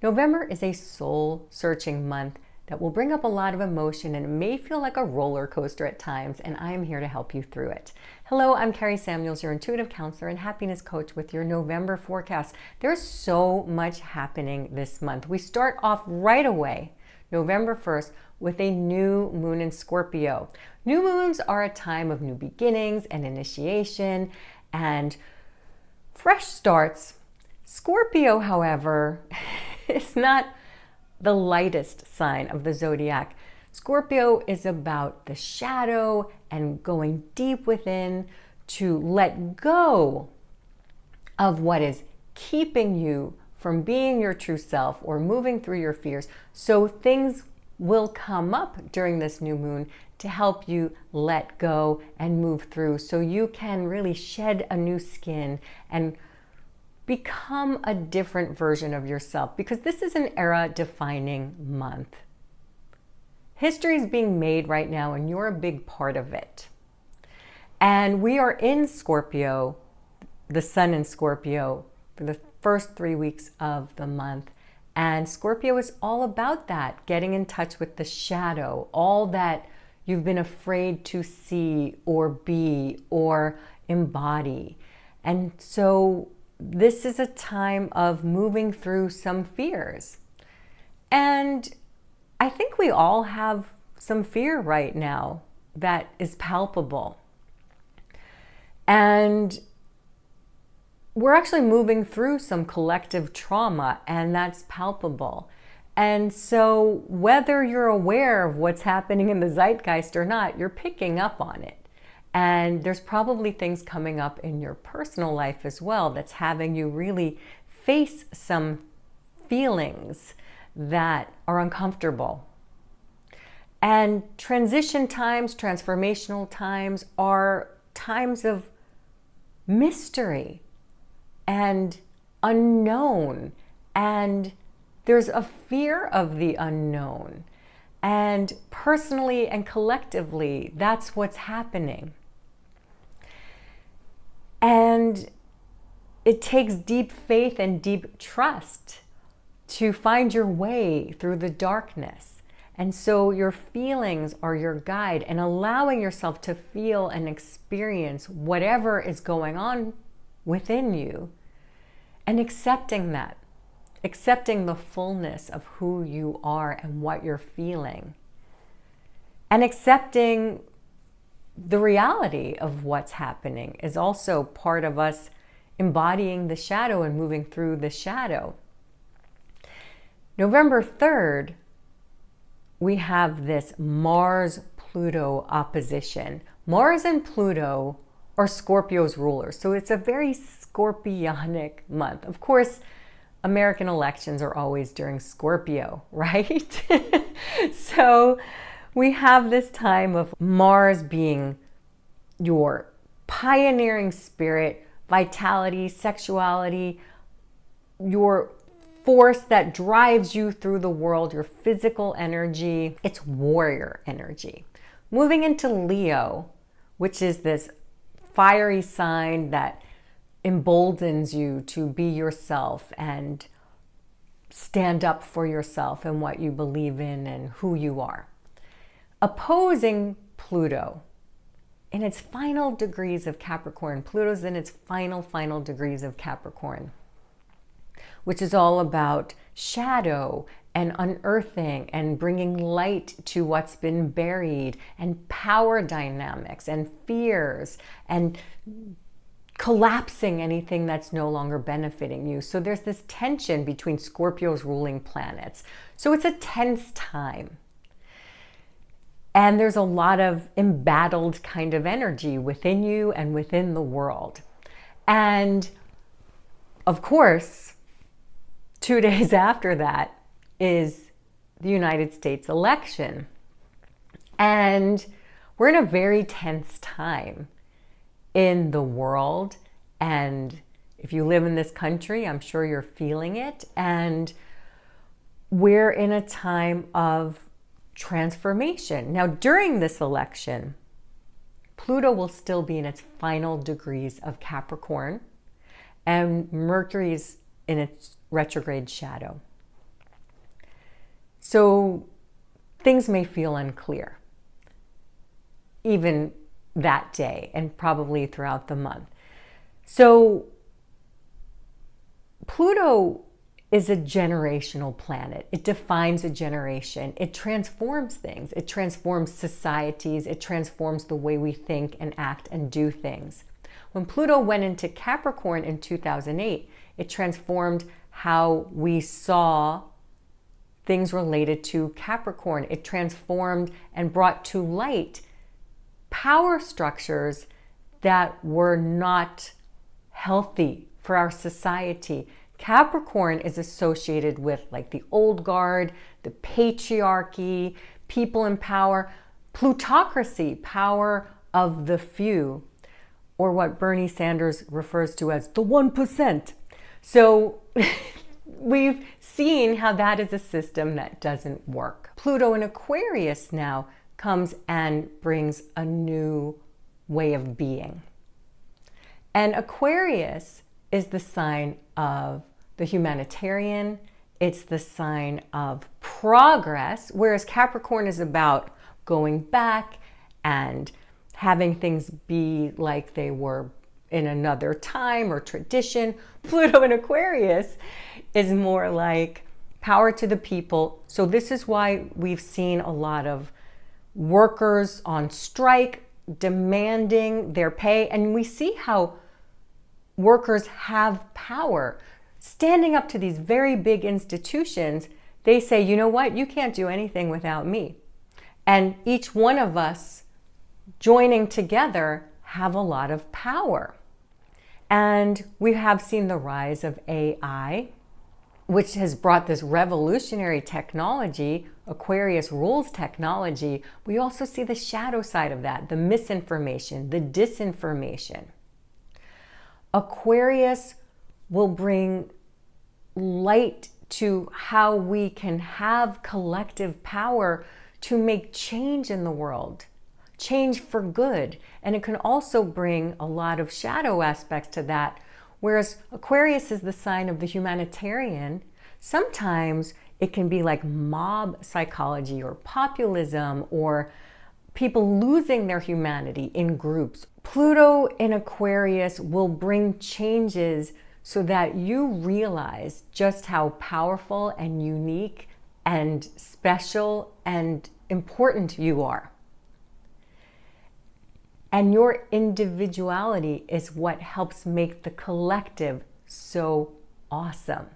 November is a soul-searching month that will bring up a lot of emotion, and it may feel like a roller coaster at times, and I am here to help you through it. Hello, I'm Kari, your intuitive counselor and happiness coach with your November forecast. There's so much happening this month. We start off right away, November 1st, with a new moon in Scorpio. New moons are a time of new beginnings and initiation and fresh starts. Scorpio, however, is not the lightest sign of the zodiac. Scorpio is about the shadow and going deep within to let go of what is keeping you from being your true self or moving through your fears. So things will come up during this new moon to help you let go and move through so you can really shed a new skin and become a different version of yourself, because this is an era-defining month. History is being made right now, and you're a big part of it. And we are in Scorpio, the sun in Scorpio, for the first 3 weeks of the month. And Scorpio is all about that, getting in touch with the shadow, all that you've been afraid to see or be or embody. And so this is a time of moving through some fears. And I think we all have some fear right now that is palpable. And we're actually moving through some collective trauma, and that's palpable. And so whether you're aware of what's happening in the zeitgeist or not, you're picking up on it. And there's probably things coming up in your personal life as well that's having you really face some feelings that are uncomfortable. And transition times, transformational times, are times of mystery and unknown. And there's a fear of the unknown. And personally and collectively, that's what's happening. And it takes deep faith and deep trust to find your way through the darkness. And so your feelings are your guide, and allowing yourself to feel and experience whatever is going on within you and accepting that. Accepting the fullness of who you are and what you're feeling. And accepting the reality of what's happening is also part of us embodying the shadow and moving through the shadow. November 3rd, we have this Mars-Pluto opposition. Mars and Pluto are Scorpio's rulers, so it's a very scorpionic month. Of course, American elections are always during Scorpio, right? So we have this time of Mars being your pioneering spirit, vitality, sexuality, your force that drives you through the world, your physical energy. It's warrior energy. Moving into Leo, which is this fiery sign that emboldens you to be yourself and stand up for yourself and what you believe in and who you are. Opposing Pluto in its final degrees of Capricorn. Pluto's in its final degrees of Capricorn, which is all about shadow and unearthing and bringing light to what's been buried, and power dynamics and fears and collapsing anything that's no longer benefiting you. So there's this tension between Scorpio's ruling planets. So it's a tense time. And there's a lot of embattled kind of energy within you and within the world. And of course, 2 days after that is the United States election. And we're in a very tense time in the world, and if you live in this country, I'm sure you're feeling it. And we're in a time of transformation. Now, during this election, Pluto will still be in its final degrees of Capricorn, and Mercury's in its retrograde shadow. So things may feel unclear, even that day and probably throughout the month. So Pluto is a generational planet. It defines a generation. It transforms things. It transforms societies. It transforms the way we think and act and do things. When Pluto went into Capricorn in 2008, it transformed how we saw things related to Capricorn. It transformed and brought to light power structures that were not healthy for our society. Capricorn is associated with like the old guard, the patriarchy, people in power, plutocracy, power of the few, or what Bernie Sanders refers to as the 1%. So we've seen how that is a system that doesn't work. Pluto in Aquarius now comes and brings a new way of being. And Aquarius is the sign of the humanitarian. It's the sign of progress, whereas Capricorn is about going back and having things be like they were in another time or tradition. Pluto in Aquarius is more like power to the people. So this is why we've seen a lot of workers on strike demanding their pay, and we see how workers have power. Standing up to these very big institutions, they say, you know what, you can't do anything without me. And each one of us joining together have a lot of power. And we have seen the rise of AI, which has brought this revolutionary technology. Aquarius rules technology. We also see the shadow side of that, the misinformation, the disinformation. Aquarius will bring light to how we can have collective power to make change in the world, change for good. And it can also bring a lot of shadow aspects to that. Whereas Aquarius is the sign of the humanitarian, sometimes it can be like mob psychology or populism or people losing their humanity in groups. Pluto in Aquarius will bring changes so that you realize just how powerful and unique and special and important you are. And your individuality is what helps make the collective so awesome.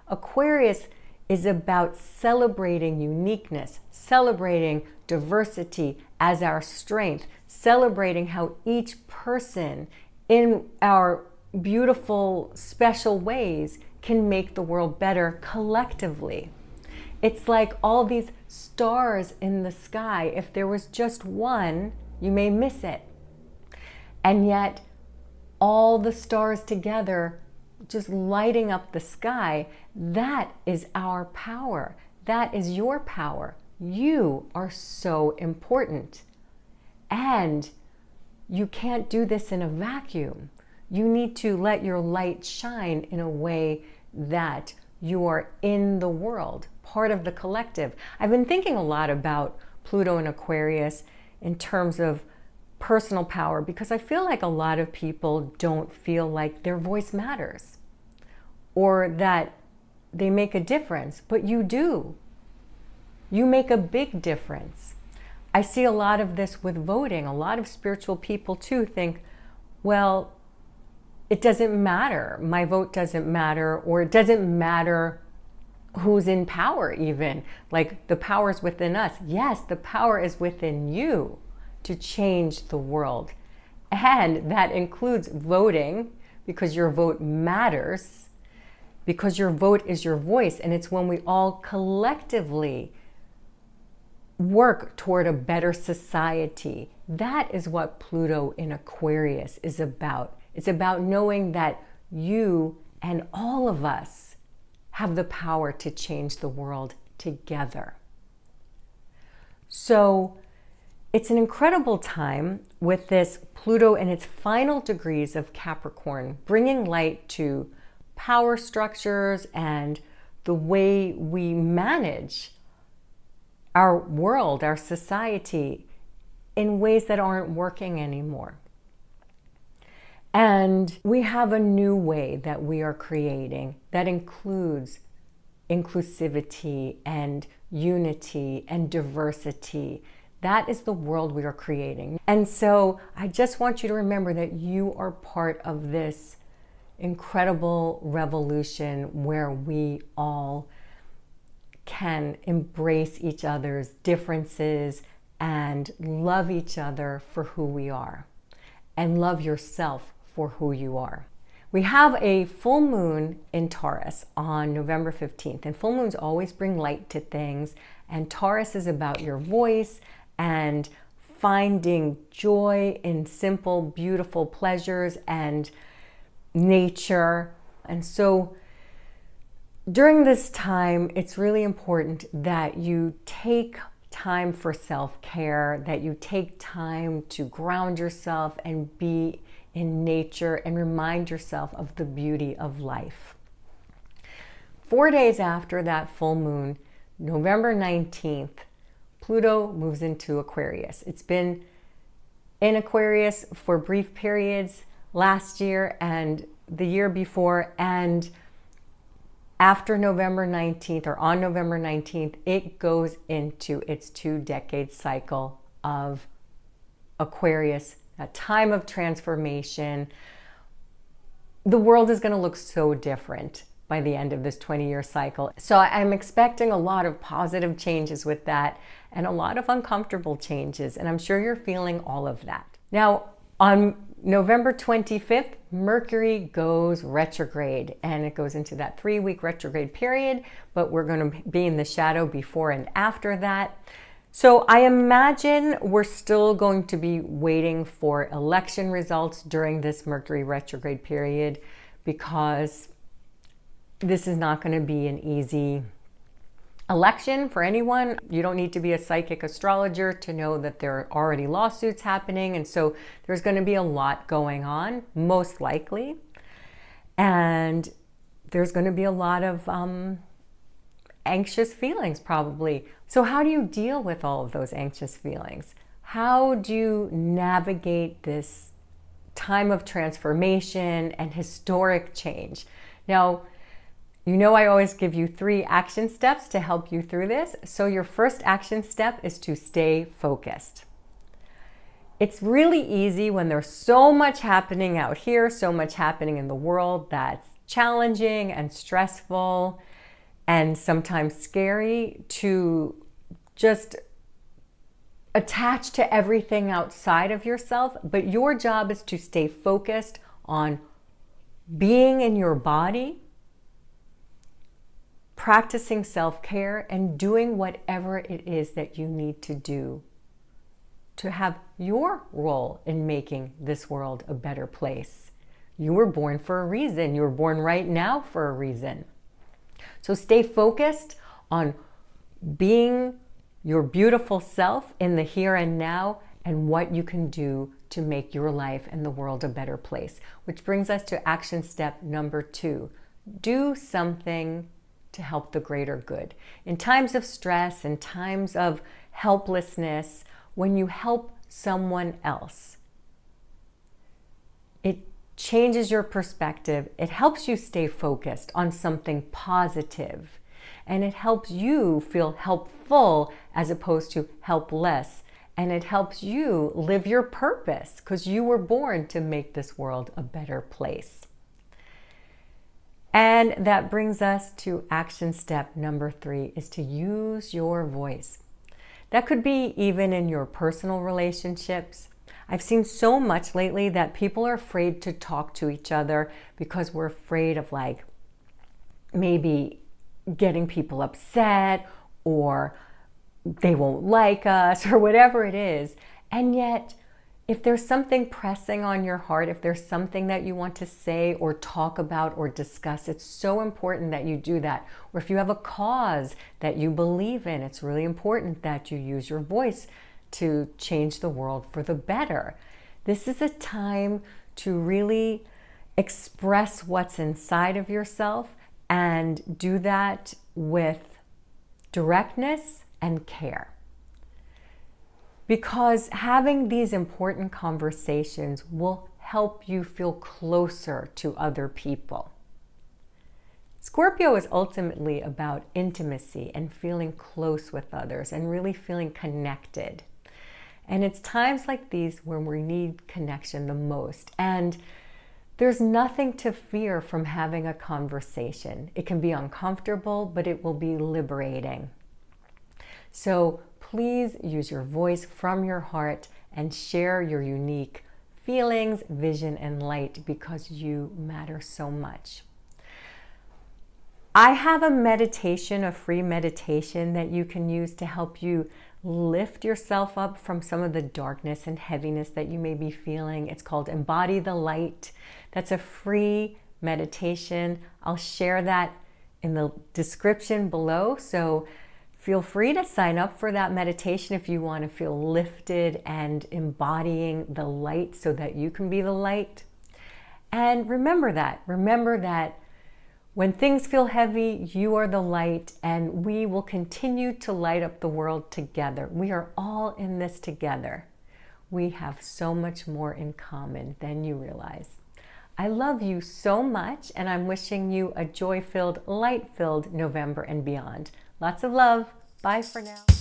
Aquarius is about celebrating uniqueness, celebrating diversity as our strength, celebrating how each person in our beautiful, special ways can make the world better collectively. It's like all these stars in the sky. If there was just one, you may miss it. And yet, all the stars together just lighting up the sky, that is our power. That is your power. You are so important. And you can't do this in a vacuum. You need to let your light shine in a way that you are in the world, part of the collective. I've been thinking a lot about Pluto and Aquarius in terms of personal power, because I feel like a lot of people don't feel like their voice matters or that they make a difference, but you do. You make a big difference. I see a lot of this with voting. A lot of spiritual people too think, well, it doesn't matter. My vote doesn't matter, or it doesn't matter who's in power even. Like the power's within us. Yes, the power is within you to change the world. And that includes voting, because your vote matters, because your vote is your voice. And it's when we all collectively work toward a better society. That is what Pluto in Aquarius is about. It's about knowing that you and all of us have the power to change the world together. So it's an incredible time with this Pluto in its final degrees of Capricorn, bringing light to power structures and the way we manage our world, our society, in ways that aren't working anymore. And we have a new way that we are creating that includes inclusivity and unity and diversity. That is the world we are creating. And so I just want you to remember that you are part of this incredible revolution where we all can embrace each other's differences and love each other for who we are, and love yourself for who you are. We have a full moon in Taurus on November 15th, and full moons always bring light to things, and Taurus is about your voice and finding joy in simple, beautiful pleasures and nature. And so during this time, it's really important that you take time for self-care, that you take time to ground yourself and be in nature and remind yourself of the beauty of life. 4 days after that full moon, November 19th, Pluto moves into Aquarius. It's been in Aquarius for brief periods last year and the year before, and after November 19th, or on November 19th, it goes into its 2-decade cycle of Aquarius, a time of transformation. The world is going to look so different by the end of this 20-year cycle. So I'm expecting a lot of positive changes with that and a lot of uncomfortable changes. And I'm sure you're feeling all of that. Now, on November 25th, Mercury goes retrograde, and it goes into that 3-week retrograde period, but we're going to be in the shadow before and after that. So I imagine we're still going to be waiting for election results during this Mercury retrograde period, because this is not going to be an easy election for anyone. You don't need to be a psychic astrologer to know that there are already lawsuits happening. And so there's going to be a lot going on, most likely. And there's going to be a lot of anxious feelings, probably. So how do you deal with all of those anxious feelings? How do you navigate this time of transformation and historic change? Now, you know I always give you 3 action steps to help you through this. So your first action step is to stay focused. It's really easy when there's so much happening out here, so much happening in the world that's challenging and stressful and sometimes scary, to just attach to everything outside of yourself. But your job is to stay focused on being in your body, practicing self-care, and doing whatever it is that you need to do to have your role in making this world a better place. You were born for a reason. You were born right now for a reason. So stay focused on being your beautiful self in the here and now, and what you can do to make your life and the world a better place. Which brings us to action step number 2. Do something to help the greater good. In times of stress, in times of helplessness, when you help someone else, it changes your perspective. It helps you stay focused on something positive, and it helps you feel helpful as opposed to helpless, and it helps you live your purpose, because you were born to make this world a better place. And that brings us to action step number 3, is to use your voice. That could be even in your personal relationships. I've seen so much lately that people are afraid to talk to each other because we're afraid of maybe getting people upset, or they won't like us, or whatever it is. And yet, if there's something pressing on your heart, if there's something that you want to say or talk about or discuss, it's so important that you do that. Or if you have a cause that you believe in, it's really important that you use your voice to change the world for the better. This is a time to really express what's inside of yourself, and do that with directness and care. Because having these important conversations will help you feel closer to other people. Scorpio is ultimately about intimacy and feeling close with others and really feeling connected. And it's times like these when we need connection the most. And there's nothing to fear from having a conversation. It can be uncomfortable, but it will be liberating. So please use your voice from your heart and share your unique feelings, vision, and light because you matter so much. I have a meditation, a free meditation that you can use to help you lift yourself up from some of the darkness and heaviness that you may be feeling. It's called Embody the Light. That's a free meditation. I'll share that in the description below. So feel free to sign up for that meditation if you want to feel lifted and embodying the light so that you can be the light. And remember that when things feel heavy, you are the light, and we will continue to light up the world together. We are all in this together. We have so much more in common than you realize. I love you so much, and I'm wishing you a joy-filled, light-filled November and beyond. Lots of love. Bye for now.